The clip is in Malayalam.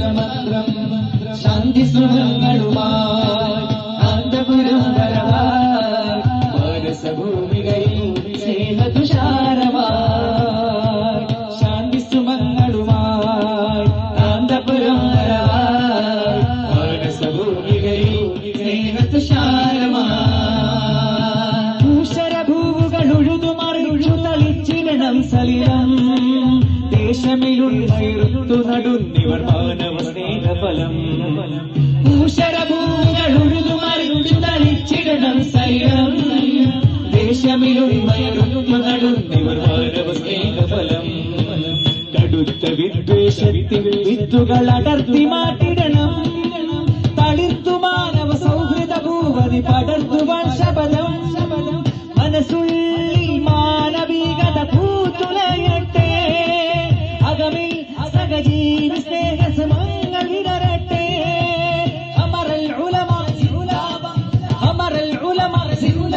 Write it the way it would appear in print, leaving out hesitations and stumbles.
സമന്ത്രം ശാന്തി സുഖങ്ങളുമായി അന്തപുരം വരവായി മാനസഭൂമികയിൽ സ്നേഹതുഷാരമായി ശാന്തി സുമങ്ങളുമായി അന്തപുരം വരവായി മാനസഭൂമികയിൽ സ്നേഹതുഷാരമായി ഭൂഷരഭൂവുകൾ ഉഴുതുമറിച്ചു തളിച്ചിടണം സലിലം ദേശമിലുള്ളു നടുന്നിവർ മാനവ സ്നേഹഫലം ഭൂഷരഭൂവുകൾ ഉഴുതുമറിച്ചു തളിച്ചിടണം സലിലം ദേശമിലുള്ളു നടുന്നിവർ മാനവ സ്നേഹഫലം കടുത്ത വിദ്വേഷത്തിൽ വിത്തുകൾ അടർത്തി മാറ്റിടണം തളിർത്തു മാനവ സൗഹൃദ ഭൂവതി പടർത്തുവാൻ ശപഥം മനസ്സുള്ളിൽ മാനവികത പൂത്തുലയട്ടെ അകമിൽ സഹജീവി